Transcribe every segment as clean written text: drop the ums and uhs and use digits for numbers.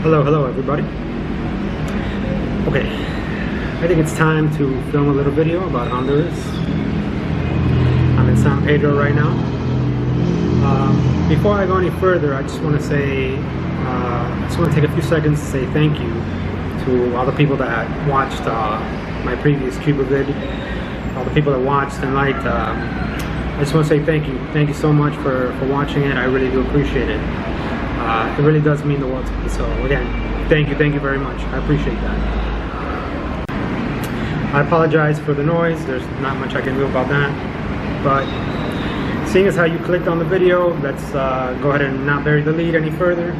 Hello everybody. Okay, I think it's time to film a little video about Honduras. I'm in San Pedro right now. Before I go any further, I just want to say, take a few seconds to say thank you to all the people that watched my previous Cuba vid, all the people that watched and liked. I just want to say thank you. Thank you so much for watching it. I really do appreciate it. It really does mean the world to me. So again, thank you very much. I appreciate that. I apologize for the noise. There's not much I can do about that. But seeing as how you clicked on the video, let's go ahead and not bury the lead any further.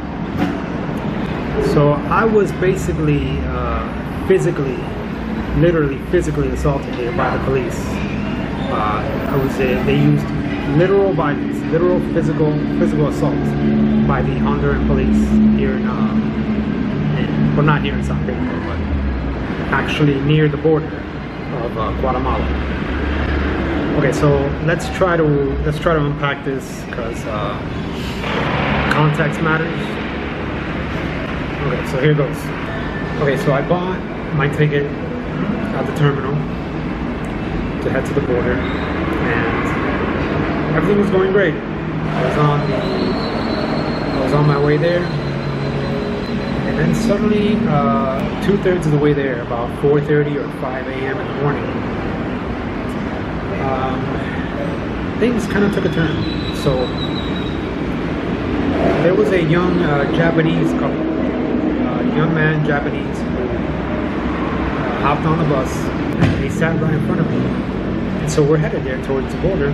So I was basically literally physically assaulted here by the police. They used literal violence, literal physical assault by the Honduran police here well, not here in San Pedro, but actually near the border of Guatemala. Okay, so let's try to unpack this because context matters. Okay, so here goes. Okay, so I bought my ticket at the terminal to head to the border, and everything was going great. I was on my way there, and then suddenly, 2/3 of the way there, about 4:30 or 5 a.m. in the morning, things kind of took a turn. So there was a young Japanese couple, young man, Japanese, who hopped on the bus, and they sat right in front of me. And so we're headed there towards the border,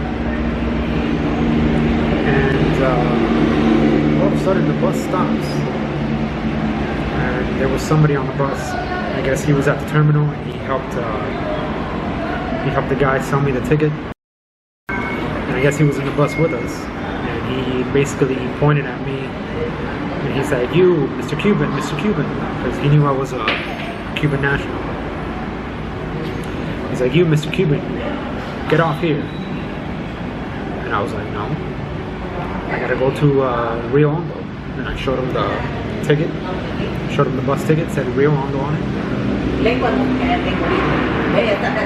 and all of a sudden the bus stops, and there was somebody on the bus. I guess he was at the terminal, and he helped the guy sell me the ticket. And I guess he was in the bus with us, and he basically pointed at me, and he said, "You, Mr. Cuban," because he knew I was a Cuban national. He's like, "You, Mr. Cuban, get off here." And I was like, "No, I gotta go to Rio Hondo." And I showed him the ticket, showed him the bus ticket, said Rio Hondo on it.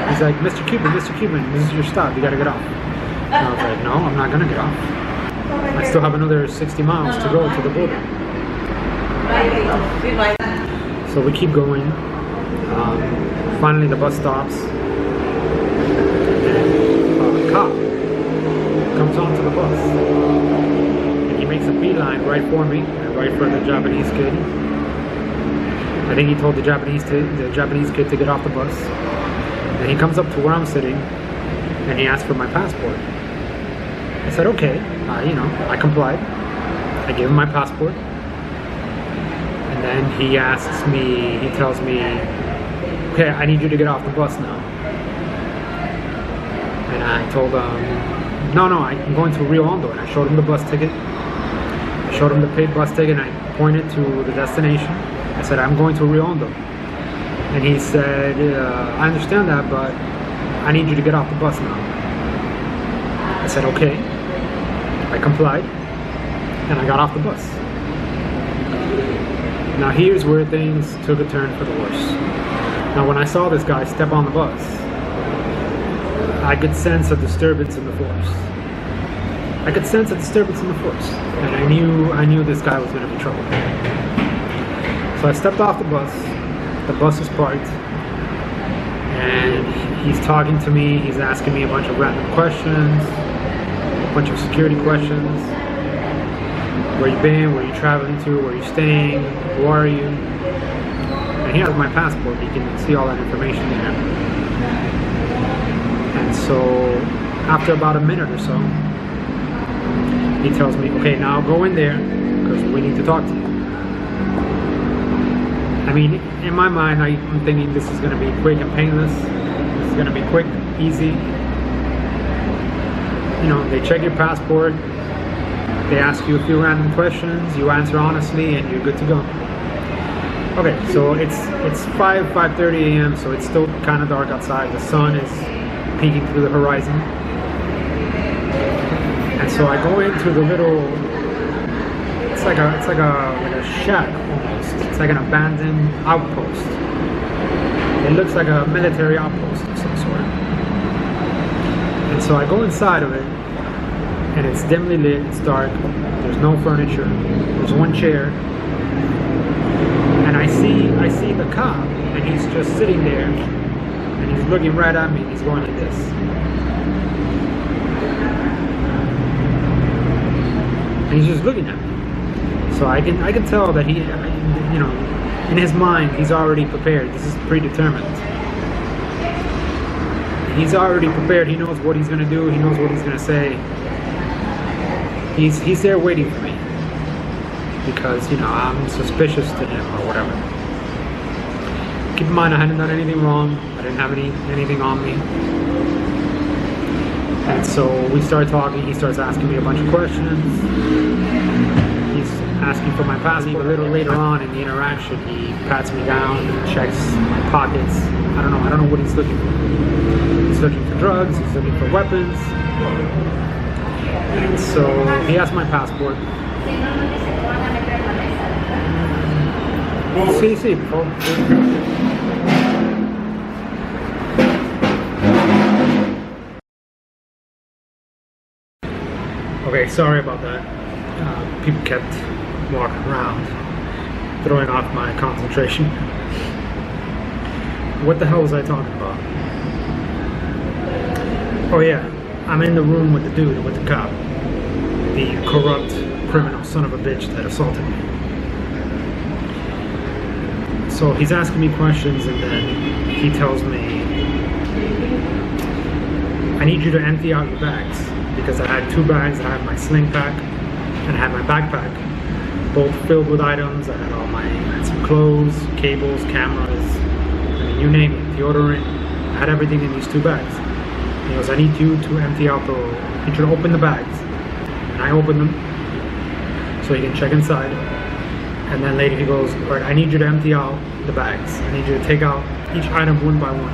He's like, Mr. Cuban, this is your stop, you gotta get off." And I was like, "No, I'm not gonna get off. I still have another 60 miles to go to the border." So we keep going. Finally the bus stops, and a cop comes onto the bus, and he makes a beeline right for me, and right for the Japanese kid. I think he told the Japanese kid to get off the bus. And he comes up to where I'm sitting, and he asks for my passport. I said, okay, I complied. I gave him my passport. And then he tells me, okay, I need you to get off the bus now. And I told him, no, I'm going to Rio Hondo. And I showed him the bus ticket. I showed him the paid bus ticket, and I pointed to the destination. I said, I'm going to Rio Hondo. And he said, I understand that, but I need you to get off the bus now. I said, okay. I complied, and I got off the bus. Now here's where things took a turn for the worse. Now when I saw this guy step on the bus, I could sense a disturbance in the force. And I knew this guy was going to be trouble. So I stepped off the bus. The bus was parked, and he's talking to me. He's asking me a bunch of random questions, a bunch of security questions. Where you been? Where you traveling to? Where you staying? Who are you? And he has my passport. You can see all that information there. And so after about a minute or so, he tells me, okay, now go in there because we need to talk to you. I mean, in my mind, I'm thinking this is going to be quick and painless. This is going to be quick, easy. They check your passport. They ask you a few random questions. You answer honestly, and you're good to go. Okay, so it's 5:30 a.m., so it's still kind of dark outside. The sun is peeking through the horizon. And so I go into the little it's like a shack almost. It's like an abandoned outpost. It looks like a military outpost of some sort. And so I go inside of it, and it's dimly lit, it's dark, there's no furniture, there's one chair, and I see the cop, and he's just sitting there, and he's looking right at me, and he's going like this. And he's just looking at me. So I can tell that he, you know, in his mind, he's already prepared. This is predetermined. He's already prepared. He knows what he's gonna do. He knows what he's gonna say. He's there waiting for me because, you know, I'm suspicious to him or whatever. Keep in mind, I hadn't done anything wrong. I didn't have anything on me. And so we start talking. He starts asking me a bunch of questions. He's asking for my passport. A little later on in the interaction, he pats me down, checks my pockets. I don't know what he's looking for. He's looking for drugs, he's looking for weapons. And so he asked my passport. Sí, por favor. Okay, sorry about that. People kept walking around, throwing off my concentration. What the hell was I talking about? Oh yeah, I'm in the room with the dude, with the cop. The corrupt criminal son of a bitch that assaulted me. So he's asking me questions, and then he tells me, I need you to empty out your bags. Because I had 2 bags. I had my sling pack and I had my backpack, both filled with items. I had some clothes, cables, cameras, I mean, you name it, deodorant. I had everything in these 2 bags. He goes, I need you to empty out I need you to open the bags. And I opened them so he can check inside. And then later he goes, all right, I need you to empty out the bags. I need you to take out each item one by one.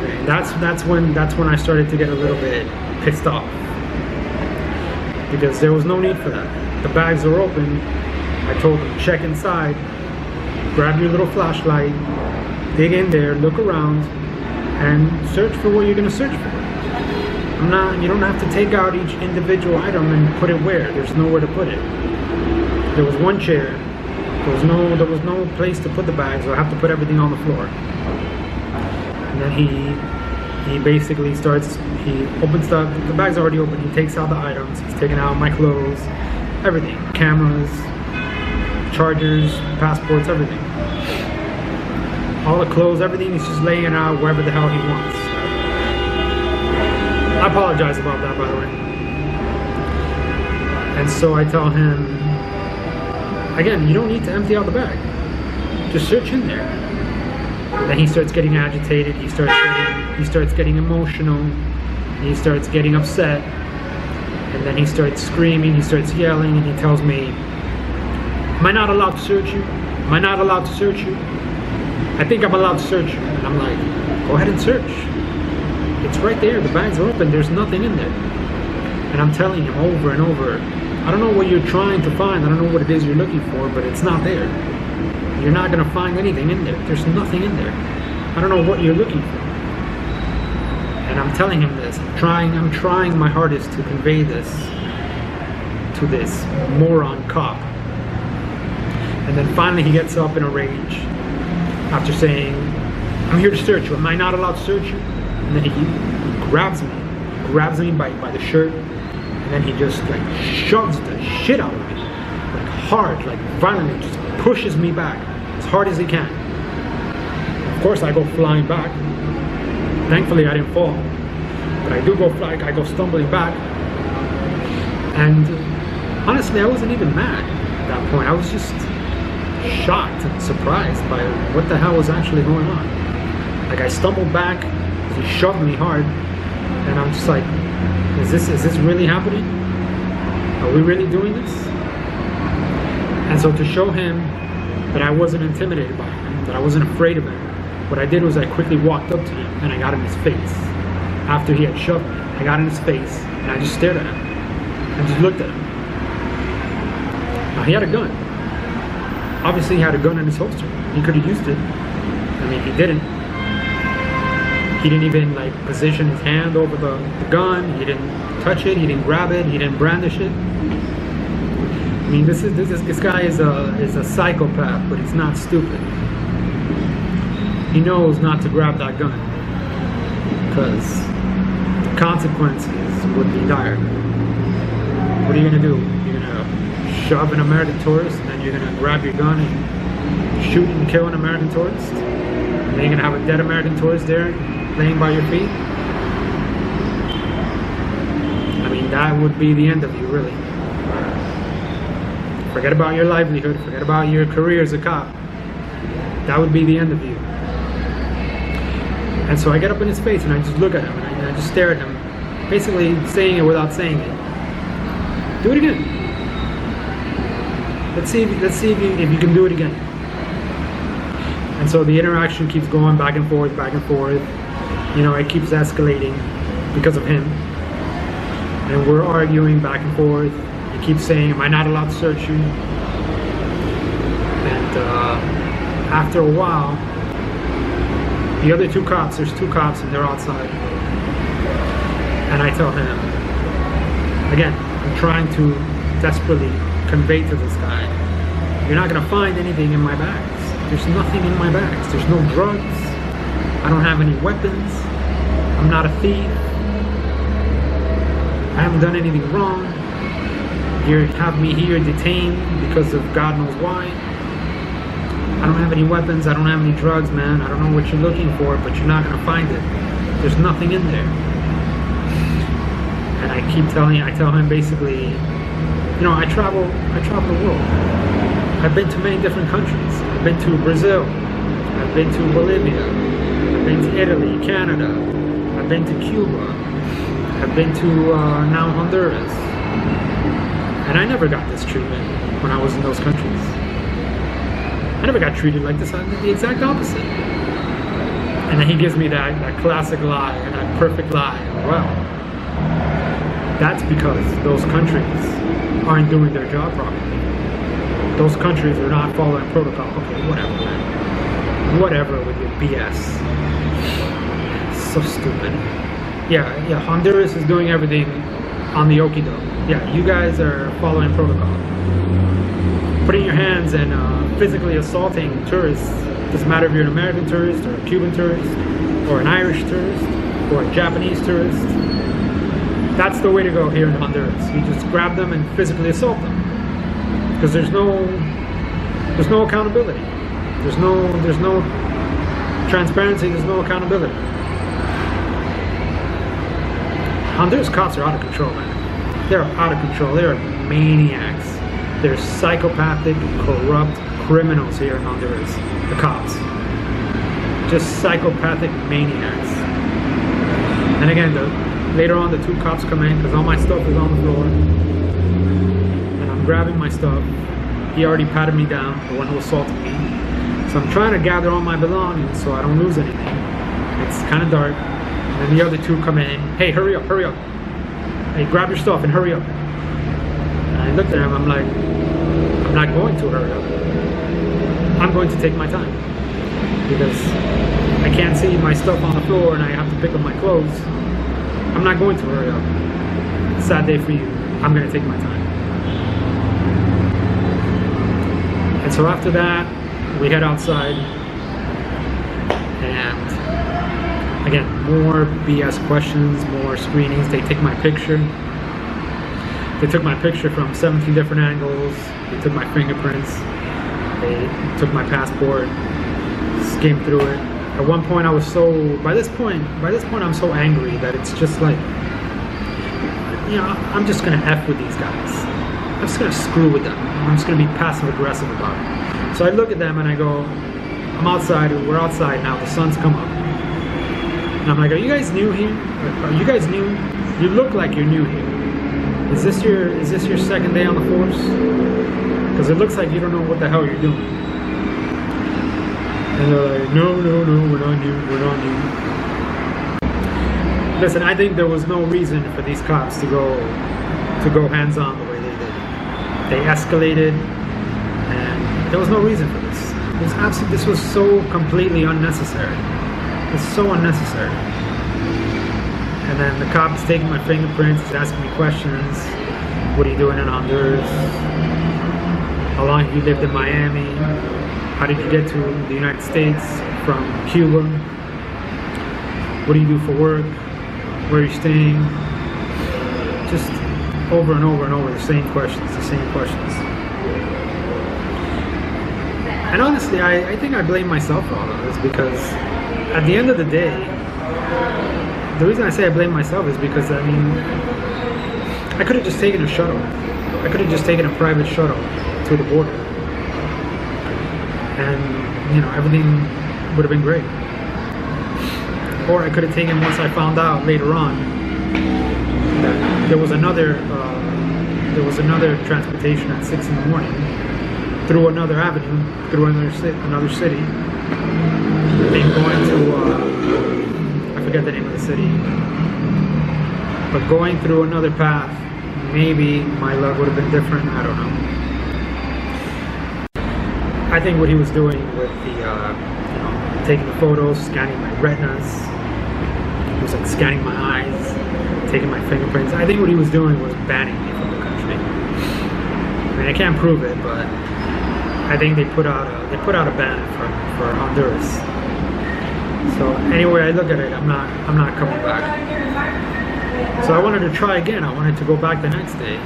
And that's when I started to get a little bit pissed off, because there was no need for that. The bags are open. I told him, check inside, grab your little flashlight, dig in there, look around, and search for what you're gonna search for. You don't have to take out each individual item and put it where. There's nowhere to put it. There was one chair. There was no place to put the bags, so I have to put everything on the floor. And then he basically starts, he opens the bag's already open, he takes out the items, he's taking out my clothes, everything, cameras, chargers, passports, everything. All the clothes, everything, he's just laying out wherever the hell he wants. I apologize about that, by the way. And so I tell him, again, you don't need to empty out the bag. Just search in there. And then he starts getting agitated, he starts getting emotional, he starts getting upset, and then he starts screaming, he starts yelling, and he tells me, am I not allowed to search you? Am I not allowed to search you? I think I'm allowed to search you. And I'm like, go ahead and search. It's right there, the bags are open, there's nothing in there. And I'm telling him over and over, I don't know what you're trying to find, I don't know what it is you're looking for, but it's not there. You're not gonna find anything in there. There's nothing in there. I don't know what you're looking for. And I'm telling him this. I'm trying my hardest to convey this to this moron cop. And then finally he gets up in a rage after saying, I'm here to search you. Am I not allowed to search you? And then he grabs me by the shirt, and then he just like shoves the shit out of me. Like hard, like violently, just pushes me back as hard as he can. Of course I go flying back. Thankfully I didn't fall, but I go stumbling back. And honestly, I wasn't even mad at that point. I was just shocked and surprised by what the hell was actually going on. Like, I stumbled back, he shoved me hard, and I'm just like, is this really happening? Are we really doing this? And so to show him that I wasn't intimidated by him, that I wasn't afraid of him, what I did was I quickly walked up to him and I got in his face. After he had shoved me, I got in his face and I just stared at him. I just looked at him. He had a gun. Obviously, he had a gun in his holster. He could have used it. I mean, he didn't. He didn't even like position his hand over the gun. He didn't touch it. He didn't grab it. He didn't brandish it. I mean, this guy is a psychopath, but he's not stupid. He knows not to grab that gun because the consequences would be dire. What are you gonna do? You're gonna shove an American tourist, and then you're gonna grab your gun and shoot and kill an American tourist, and then you're gonna have a dead American tourist there laying by your feet? I mean, that would be the end of you, really. Forget about your livelihood, forget about your career as a cop. That would be the end of you. And so I get up in his face and I just look at him and I just stare at him, basically saying it without saying it. Do it again. Let's see if you can do it again. And so the interaction keeps going back and forth, back and forth. You know, it keeps escalating because of him. And we're arguing back and forth. He keeps saying, am I not allowed to search you? And after a while, the other two cops, there's two cops and they're outside. And I tell him, again, I'm trying to desperately convey to this guy, you're not gonna find anything in my bags. There's nothing in my bags. There's no drugs. I don't have any weapons. I'm not a thief. I haven't done anything wrong. You have me here detained because of God knows why. I don't have any weapons. I don't have any drugs, man. I don't know what you're looking for, but you're not gonna find it. There's nothing in there. And I tell him basically, you know, I travel the world. I've been to many different countries. I've been to Brazil. I've been to Bolivia. I've been to Italy, Canada. I've been to Cuba. I've been to now Honduras. And I never got this treatment when I was in those countries. I never got treated like this. I did the exact opposite. And then he gives me that classic lie, and that perfect lie. Well, that's because those countries aren't doing their job properly. Those countries are not following protocol. Okay, whatever, man. Whatever with your BS. So stupid. Yeah, Honduras is doing everything on the okie doke. Yeah, you guys are following protocol. Putting your hands and physically assaulting tourists. Doesn't matter if you're an American tourist or a Cuban tourist or an Irish tourist or a Japanese tourist. That's the way to go here in Honduras. You just grab them and physically assault them. Because there's no accountability. There's no transparency, there's no accountability. Honduras cops are out of control, man. They're out of control. They are maniacs. They're psychopathic, corrupt criminals here in Honduras. The cops. Just psychopathic maniacs. And again, later on the two cops come in because all my stuff is on the floor. And I'm grabbing my stuff. He already patted me down, the one who assaulted me. So I'm trying to gather all my belongings so I don't lose anything. It's kind of dark. And then the other two come in. Hey, hurry up, hurry up. Hey, grab your stuff and hurry up. And I looked at him, I'm like, I'm not going to hurry up. I'm going to take my time. Because I can't see my stuff on the floor and I have to pick up my clothes. I'm not going to hurry up. Sad day for you. I'm going to take my time. And so after that, we head outside. And again, more BS questions, more screenings. They take my picture. They took my picture from 17 different angles. They took my fingerprints. They took my passport. Skimmed through it. At one point, I was by this point, I'm so angry that it's just like, you know, I'm just gonna F with these guys. I'm just gonna screw with them. I'm just gonna be passive aggressive about it. So I look at them and I go, I'm outside. We're outside now. The sun's come up. And I'm like, are you guys new here? Are you guys new? You look like you're new here. Is this your second day on the force? Because it looks like you don't know what the hell you're doing. And they're like, no, we're not new. Listen, I think there was no reason for these cops to go hands-on the way they did. They escalated. There was no reason for this. This was so completely unnecessary. It's so unnecessary. And then the cop's taking my fingerprints, he's asking me questions. What are you doing in Honduras? How long have you lived in Miami? How did you get to the United States from Cuba? What do you do for work? Where are you staying? Just over and over and over, the same questions. And honestly, I think I blame myself for all of this, because at the end of the day, the reason I say I blame myself is because, I mean, I could have just taken a shuttle. I could have just taken a private shuttle to the border. And, you know, everything would have been great. Or I could have taken, once I found out later on that there was another transportation at 6 in the morning through another avenue, through another city, and going to, I forget the name of the city, but going through another path, maybe my luck would have been different, I don't know. I think what he was doing with the, you know, taking the photos, scanning my retinas, he was like scanning my eyes, taking my fingerprints. I think what he was doing was banning me from the country. I mean, I can't prove it, but I think they put out a ban for Honduras. So anyway, I look at it, I'm not coming back. So I wanted to try again. I wanted to go back the next day,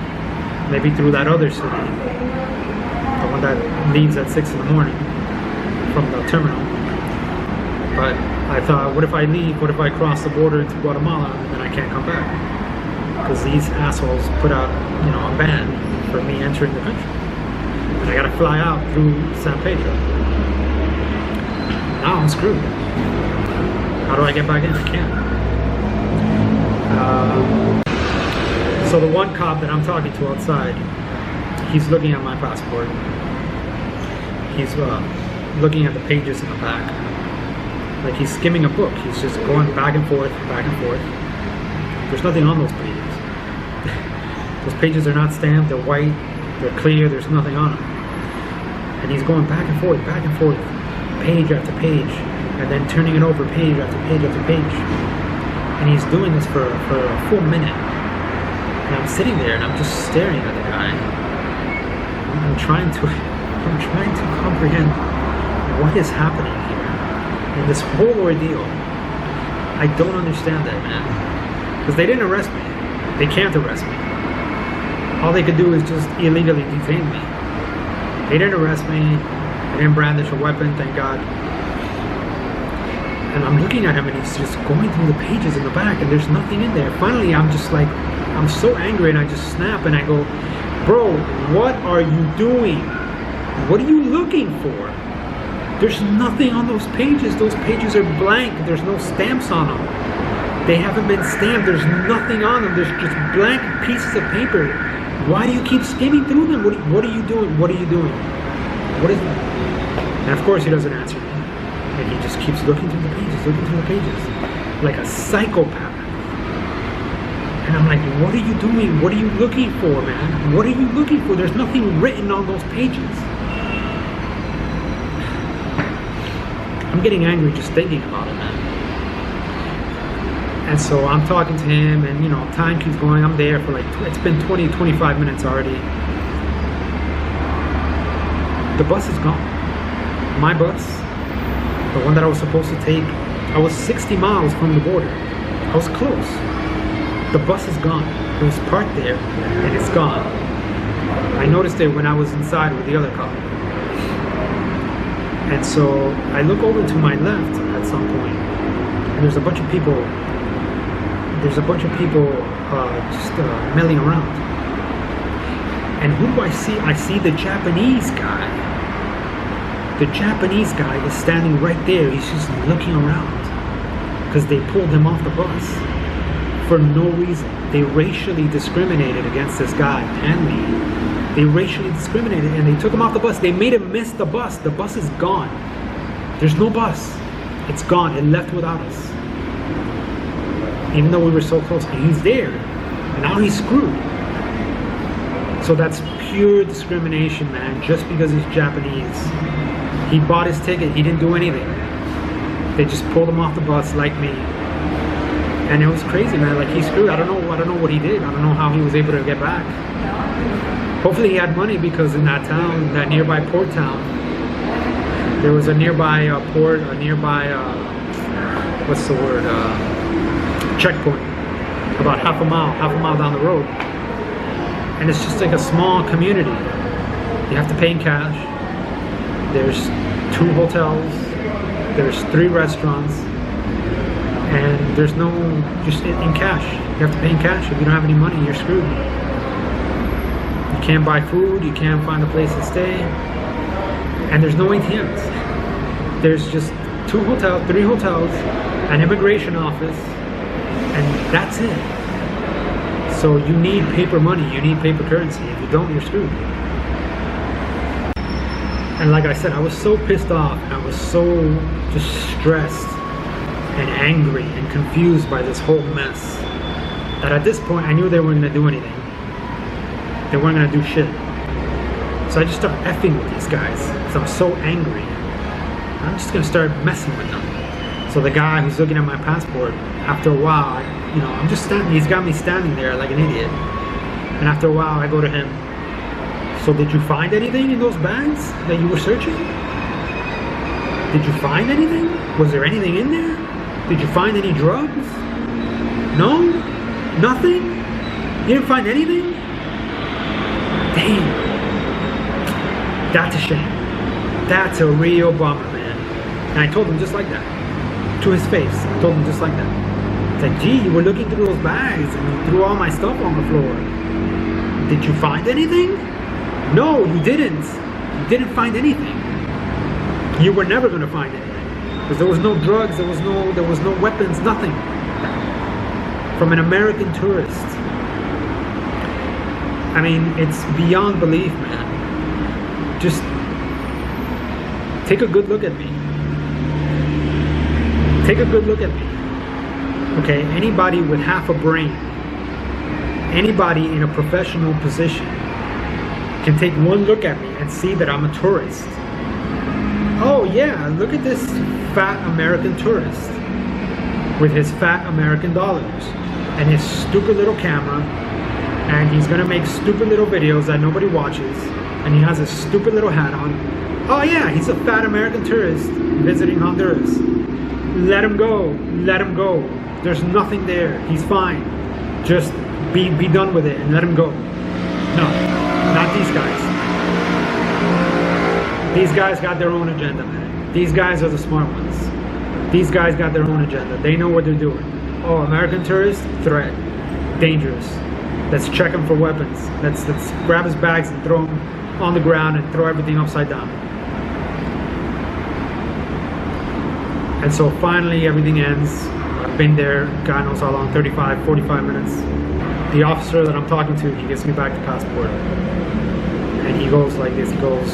maybe through that other city, the one that leaves at 6 in the morning from the terminal. But I thought, what if I leave? What if I cross the border to Guatemala and then I can't come back? Because these assholes put out, you know, a ban for me entering the country, and I gotta fly out through San Pedro. Now I'm screwed. How do I get back in? I can't. So the one cop that I'm talking to outside, he's looking at my passport. He's looking at the pages in the back. Like he's skimming a book. He's just going back and forth, back and forth. There's nothing on those pages. Those pages are not stamped, they're white, they're clear, there's nothing on them. And he's going back and forth, page after page, and then turning it over page after page after page. And he's doing this for a full minute. And I'm sitting there and I'm just staring at the guy. I'm trying to comprehend what is happening here in this whole ordeal. I don't understand that, man. Because they didn't arrest me. They can't arrest me. All they could do is just illegally detain me. They didn't arrest me. They didn't brandish a weapon, thank God. And I'm looking at him and he's just going through the pages in the back and there's nothing in there. Finally, I'm just like, I'm so angry and I just snap and I go, bro, what are you doing? What are you looking for? There's nothing on those pages. Those pages are blank. There's no stamps on them. They haven't been stamped. There's nothing on them. There's just blank pieces of paper. Why do you keep skimming through them? What are you doing? What are you doing? What is it? And of course he doesn't answer me. And he just keeps looking through the pages, like a psychopath. And I'm like, what are you doing? What are you looking for, man? What are you looking for? There's nothing written on those pages. I'm getting angry just thinking about it, man. And so I'm talking to him and, you know, time keeps going. I'm there for like, it's been 20, 25 minutes already. The bus is gone. My bus, the one that I was supposed to take, I was 60 miles from the border. I was close. The bus is gone. It was parked there and it's gone. I noticed it when I was inside with the other car. And so I look over to my left at some point and there's a bunch of people just milling around. And who do I see? I see the Japanese guy. The Japanese guy is standing right there. He's just looking around because they pulled him off the bus for no reason. They racially discriminated against this guy and me. They racially discriminated and they took him off the bus. They made him miss the bus. The bus is gone. There's no bus. It's gone. It left without us. Even though we were so close. And he's there. And now he's screwed. So that's pure discrimination, man, just because he's Japanese. He bought his ticket, he didn't do anything. They just pulled him off the bus like me. And it was crazy, man. Like, he screwed. I don't know what he did. I don't know how he was able to get back. Hopefully he had money, because in that town, that nearby port town, there was a nearby port, a nearby, what's the word, checkpoint, about half a mile down the road. And it's just like a small community. You have to pay in cash. There's 2 hotels, there's 3 restaurants, and there's no, just in cash. You have to pay in cash. If you don't have any money, you're screwed. You can't buy food, you can't find a place to stay, and there's no ATMs. There's just 3 hotels, an immigration office, and that's it. So you need paper money, you need paper currency. If you don't, you're screwed. And like I said, I was so pissed off, and I was so just stressed and angry and confused by this whole mess, that at this point I knew they weren't gonna do anything. They weren't gonna do shit. So I just started effing with these guys, because I'm so angry. I'm just gonna start messing with them. So the guy who's looking at my passport, after a while, you know, I'm just standing, he's got me standing there like an idiot. And after a while I go to him, so did you find anything in those bags that you were searching? Did you find anything? Was there anything in there? Did you find any drugs? No? Nothing? You didn't find anything? Damn. That's a shame. That's a real bummer, man. And I told him just like that. To his face. I told him just like that. It's like, gee, you were looking through those bags and you threw all my stuff on the floor. Did you find anything? No, you didn't. You didn't find anything. You were never gonna find anything. Because there was no drugs, there was no weapons, nothing. From an American tourist. I mean, it's beyond belief, man. Just take a good look at me. Take a good look at me. Okay, anybody with half a brain, anybody in a professional position can take one look at me and see that I'm a tourist. Oh yeah, look at this fat American tourist with his fat American dollars and his stupid little camera, and he's gonna make stupid little videos that nobody watches, and he has a stupid little hat on. Oh yeah, he's a fat American tourist visiting Honduras. Let him go, let him go. There's nothing there, he's fine. Just be done with it and let him go. No, not these guys. These guys got their own agenda, man. These guys are the smart ones. These guys got their own agenda. They know what they're doing. Oh, American tourist? Threat. Dangerous. Let's check him for weapons. Let's grab his bags and throw them on the ground and throw everything upside down. And so finally everything ends. I've been there, God knows how long, 35, 45 minutes. The officer that I'm talking to, he gets me back the passport. And he goes like this, he goes,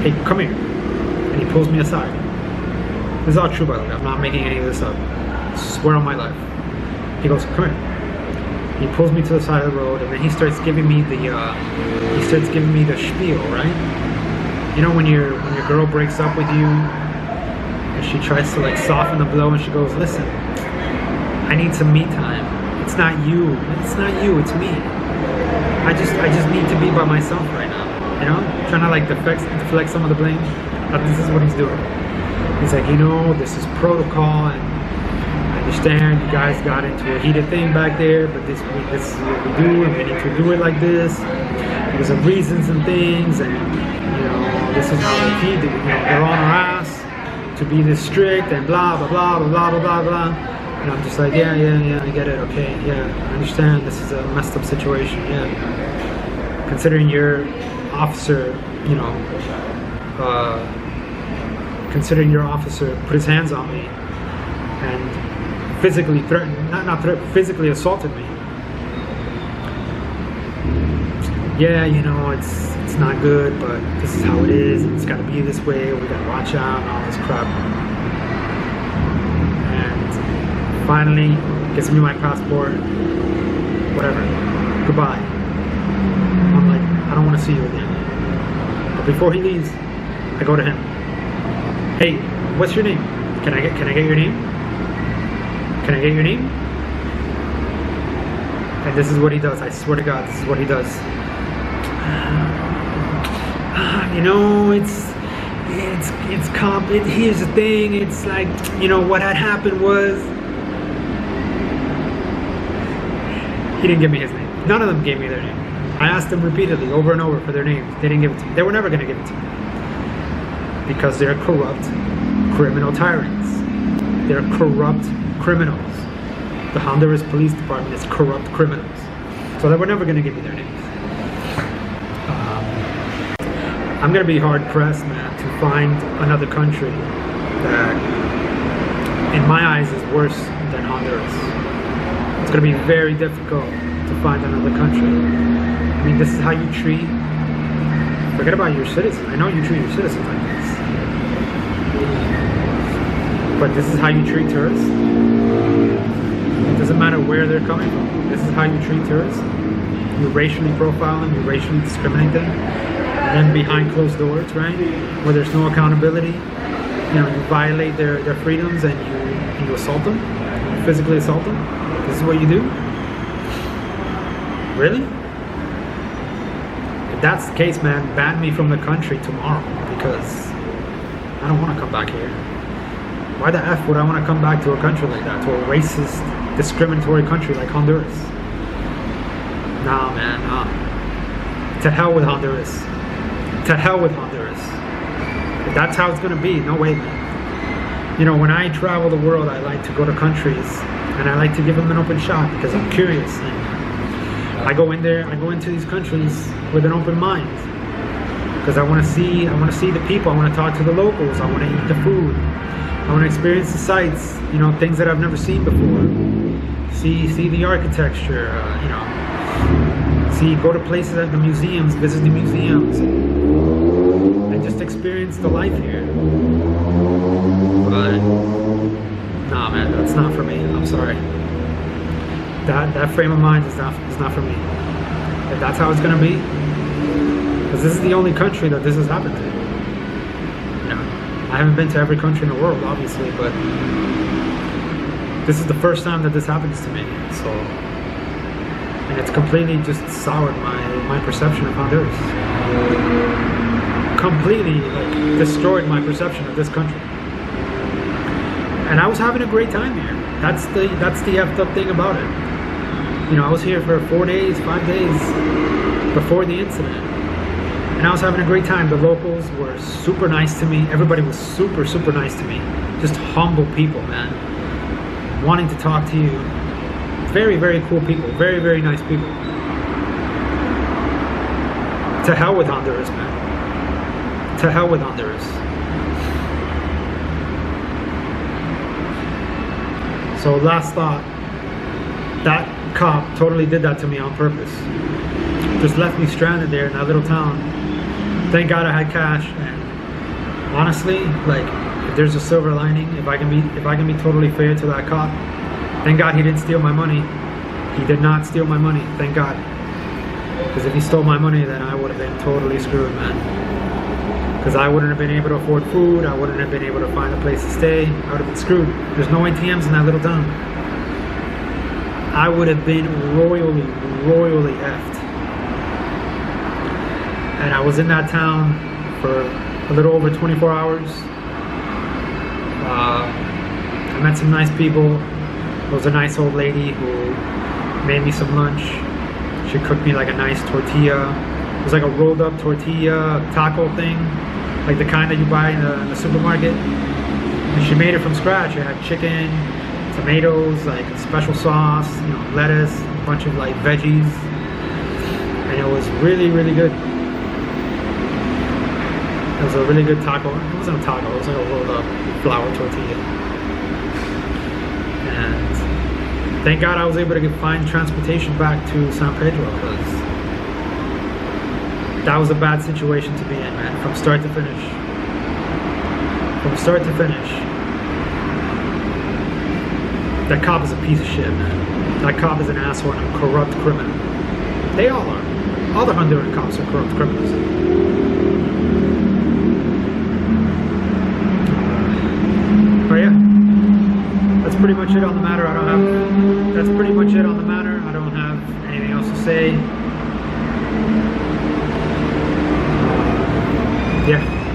hey, come here. And he pulls me aside. This is all true, by the way. I'm not making any of this up. I swear on my life. He goes, come here. He pulls me to the side of the road, and then he starts giving me the spiel, right? You know when your girl breaks up with you, and she tries to like soften the blow, and she goes, listen, I need some me time. It's not you. It's not you. It's me. I just need to be by myself right now. You know, trying to like deflect some of the blame. But this is what he's doing. He's like, you know, this is protocol, and I understand you guys got into a heated thing back there, but this is what we do, and we need to do it like this because of reasons and things, and you know, this is how they feed. You know, they're on our ass to be this strict and blah blah blah blah blah blah blah. And I'm just like, yeah, I get it. Okay, yeah, I understand. This is a messed up situation. Yeah, considering your officer, you know, considering your officer put his hands on me and physically threatened, not threatened, physically assaulted me. Yeah, you know, it's not good, but this is how it is. It's got to be this way. We got to watch out and all this crap. And finally, gives me my passport. Whatever. Goodbye. I'm like, I don't want want to see you again. But before he leaves, I go to him. Hey, what's your name? Can I get your name? Can I get your name? And this is what he does. I swear to God, this is what he does. You know, here's the thing. It's like, you know, what had happened was, he didn't give me his name. None of them gave me their name. I asked them repeatedly, over and over, for their names. They didn't give it to me. They were never going to give it to me. Because they're corrupt, criminal tyrants. They're corrupt criminals. The Honduras Police Department is corrupt criminals. So they were never going to give me their names. I'm going to be hard-pressed, man, to find another country that, in my eyes, is worse than Honduras. It's going to be very difficult to find another country. I mean, this is how you treat... Forget about your citizens. I know you treat your citizens like this. But this is how you treat tourists. It doesn't matter where they're coming from. This is how you treat tourists. You racially profile them, you racially discriminate them. And then behind closed doors, right? Where there's no accountability. You know, you violate their freedoms and you assault them. You physically assault them. This is what you do? Really? If that's the case, man, ban me from the country tomorrow, because I don't want to come back here. Why the F would I want to come back to a country like that, to a racist, discriminatory country like Honduras? Nah, man, nah. To hell with Honduras. To hell with Honduras. If that's how it's going to be, no way, man. You know, when I travel the world, I like to go to countries, and I like to give them an open shot, because I'm curious. And I go into these countries with an open mind, because I want to see the people. I want to talk to the locals. I want to eat the food. I want to experience the sights. You know, things that I've never seen before. See the architecture. You know, go to places at the museums, visit the museums, and just experience the life here. But nah, man, that's not for me. I'm sorry. That frame of mind is not for me. If that's how it's gonna be, because this is the only country that this has happened to. You know, I haven't been to every country in the world, obviously, but this is the first time that this happens to me. So, and it's completely just soured my perception of Honduras. Completely, like, destroyed my perception of this country. And I was having a great time here. That's the effed up thing about it. You know, I was here for 4 days, 5 days before the incident. And I was having a great time. The locals were super nice to me. Everybody was super, super nice to me. Just humble people, man. Wanting to talk to you. Very, very cool people. Very, very nice people. To hell with Honduras, man. To hell with Honduras. So last thought, that cop totally did that to me on purpose. Just left me stranded there in that little town. Thank God I had cash, and honestly, like, if there's a silver lining, if I can be totally fair to that cop, thank God he didn't steal my money. He did not steal my money, thank God. Because if he stole my money, then I would have been totally screwed, man. Because I wouldn't have been able to afford food, I wouldn't have been able to find a place to stay, I would have been screwed. There's no ATMs in that little town. I would have been royally effed. And I was in that town for a little over 24 hours. I met some nice people. There was a nice old lady who made me some lunch. She cooked me like a nice tortilla. It was like a rolled up tortilla taco thing, like the kind that you buy in the supermarket. And she made it from scratch. It had chicken, tomatoes, like a special sauce, you know, lettuce, a bunch of like veggies. And it was really, really good. It was a really good taco. It wasn't a taco, it was like a rolled up flour tortilla. And thank God I was able to find transportation back to San Pedro, because that was a bad situation to be in, man, from start to finish. From start to finish. That cop is a piece of shit, man. That cop is an asshole and a corrupt criminal. They all are. all the Honduran cops are corrupt criminals. But yeah, that's pretty much it on the matter. That's pretty much it on the matter. I don't have anything else to say. Yeah.